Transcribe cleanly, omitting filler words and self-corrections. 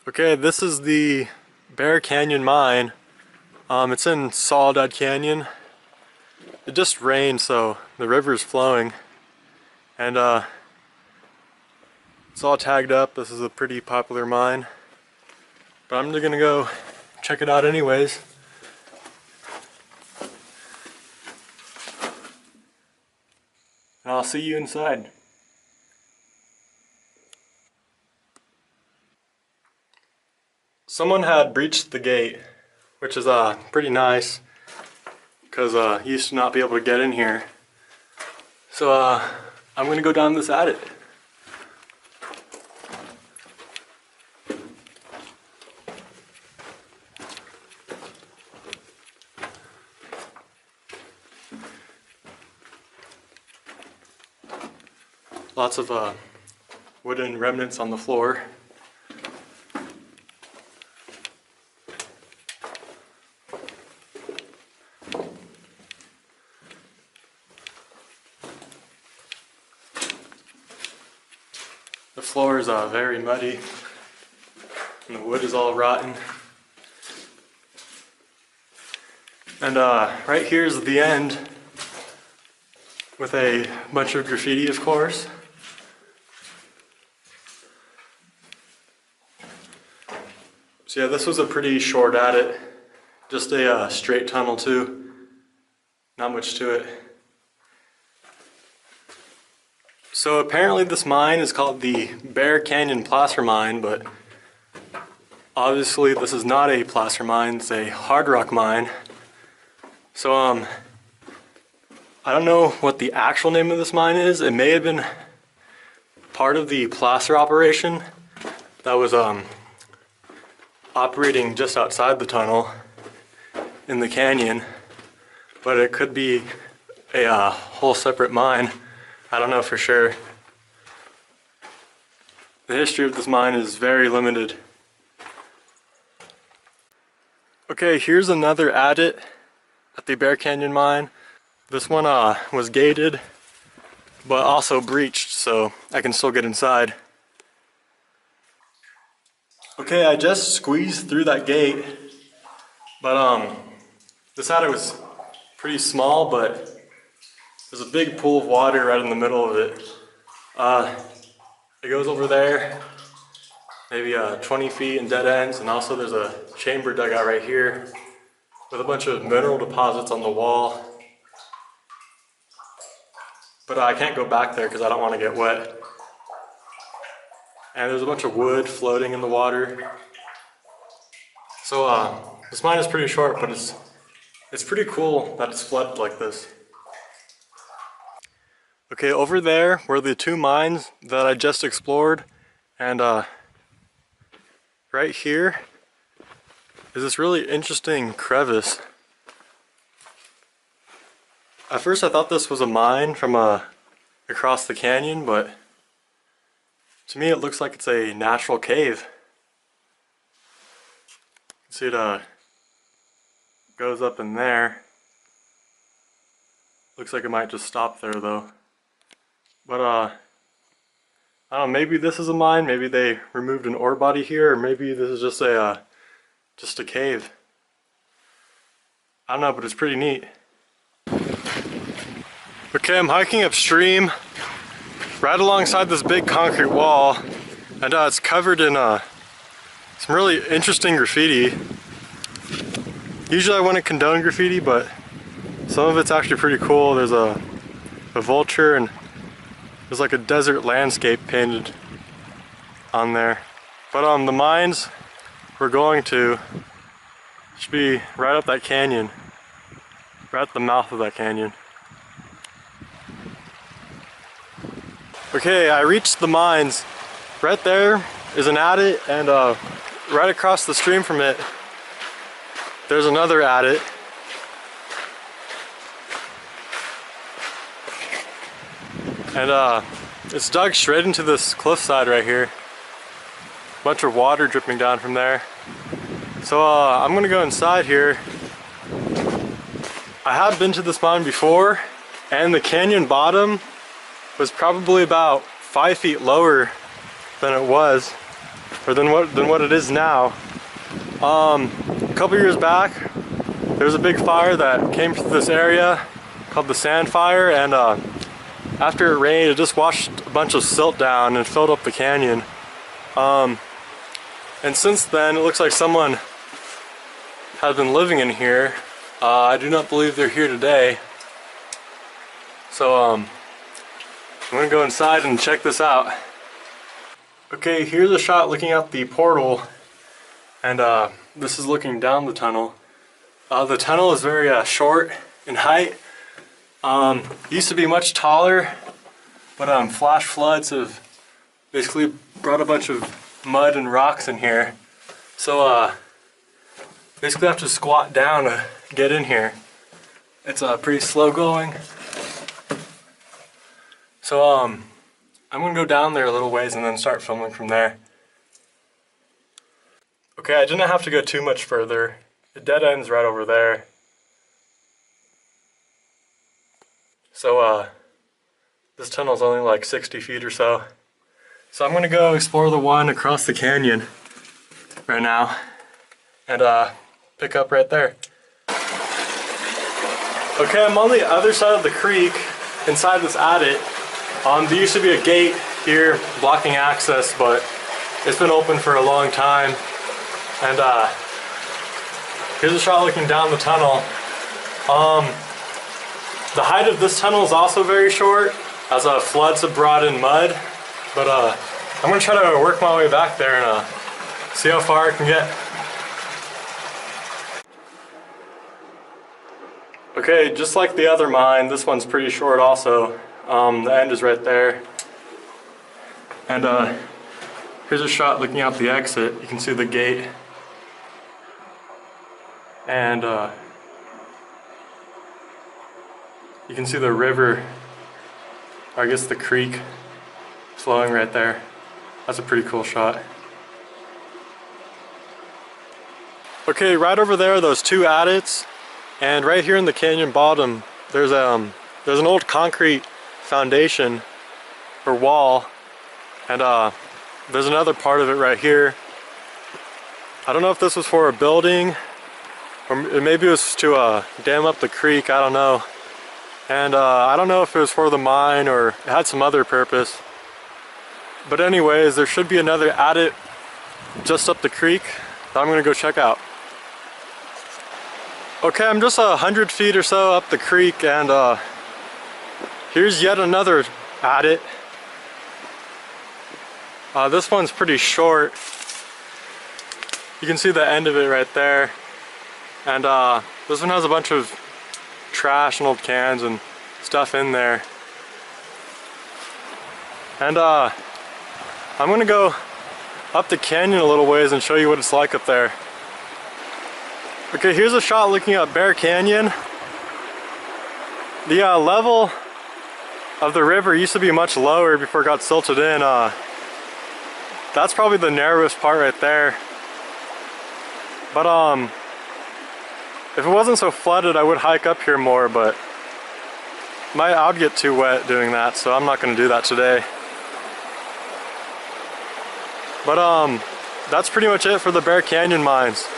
Okay, this is the Bear Canyon mine. It's in Soledad Canyon. It just rained, so the river's flowing. And it's all tagged up. This is a pretty popular mine. But I'm just gonna go check it out anyways. And I'll see you inside. Someone had breached the gate, which is pretty nice, because you used to not be able to get in here. So I'm gonna go down this adit. Lots of wooden remnants on the floor. The floor is very muddy, and the wood is all rotten. And right here is the end, with a bunch of graffiti, of course. So yeah, this was a pretty short adit, just a straight tunnel too, not much to it. So apparently this mine is called the Bear Canyon Placer Mine, but obviously this is not a placer mine, it's a hard rock mine. So I don't know what the actual name of this mine is. It may have been part of the placer operation that was operating just outside the tunnel in the canyon, but it could be a whole separate mine. I don't know for sure. The history of this mine is very limited. Okay, here's another adit at the Bear Canyon mine. This one was gated, but also breached, so I can still get inside. Okay, I just squeezed through that gate, but this adit was pretty small, but there's a big pool of water right in the middle of it. It goes over there, maybe 20 feet in dead ends, and also there's a chamber dug out right here with a bunch of mineral deposits on the wall. But I can't go back there because I don't want to get wet. And there's a bunch of wood floating in the water. So this mine is pretty short, but it's pretty cool that it's flooded like this. Okay, over there were the two mines that I just explored, and right here is this really interesting crevice. At first I thought this was a mine from across the canyon, but to me it looks like it's a natural cave. See, it goes up in there. Looks like it might just stop there though. But I don't know, maybe this is a mine, maybe they removed an ore body here, or maybe this is just a cave. I don't know, but it's pretty neat. Okay, I'm hiking upstream right alongside this big concrete wall, and it's covered in some really interesting graffiti. Usually I wouldn't condone graffiti, but some of it's actually pretty cool. There's a vulture, and there's like a desert landscape painted on there. But the mines we're going to should be right up that canyon, right at the mouth of that canyon. Okay, I reached the mines. Right there is an adit, and right across the stream from it, there's another adit. And it's dug straight into this cliffside right here. Bunch of water dripping down from there. So I'm gonna go inside here. I have been to this mine before, and the canyon bottom was probably about 5 feet lower than it was. or than what it is now. A couple years back, there was a big fire that came through this area called the Sand Fire, and after it rained, it just washed a bunch of silt down and filled up the canyon. And since then, it looks like someone has been living in here. I do not believe they're here today. So I'm gonna go inside and check this out. Okay, here's a shot looking out the portal, and this is looking down the tunnel. The tunnel is very short in height. It used to be much taller, but flash floods have basically brought a bunch of mud and rocks in here. So basically I have to squat down to get in here. It's pretty slow going. So I'm gonna go down there a little ways and then start filming from there. Okay, I didn't have to go too much further. The dead end's right over there. So this tunnel's only like 60 feet or so. So I'm gonna go explore the one across the canyon right now and pick up right there. Okay, I'm on the other side of the creek inside this adit. There used to be a gate here blocking access, but it's been open for a long time. And here's a shot looking down the tunnel. The height of this tunnel is also very short, as floods have brought in mud. But I'm gonna try to work my way back there and see how far I can get. Okay, just like the other mine, this one's pretty short also. The end is right there. And here's a shot looking out the exit. You can see the gate. And you can see the river, or I guess the creek, flowing right there. That's a pretty cool shot. Okay, right over there are those two adits, and right here in the canyon bottom there's an old concrete foundation or wall, and there's another part of it right here. I don't know if this was for a building or maybe it was to dam up the creek, I don't know. And I don't know if it was for the mine or it had some other purpose. But anyways, there should be another adit just up the creek that I'm gonna go check out. Okay, I'm just 100 feet or so up the creek, and here's yet another adit. This one's pretty short. You can see the end of it right there. And this one has a bunch of trash and old cans and stuff in there. And I'm gonna go up the canyon a little ways and show you what it's like up there. Okay, here's a shot looking at Bear Canyon. The level of the river used to be much lower before it got silted in. That's probably the narrowest part right there. But if it wasn't so flooded, I would hike up here more, but I'd get too wet doing that, so I'm not gonna do that today. But that's pretty much it for the Bear Canyon mines.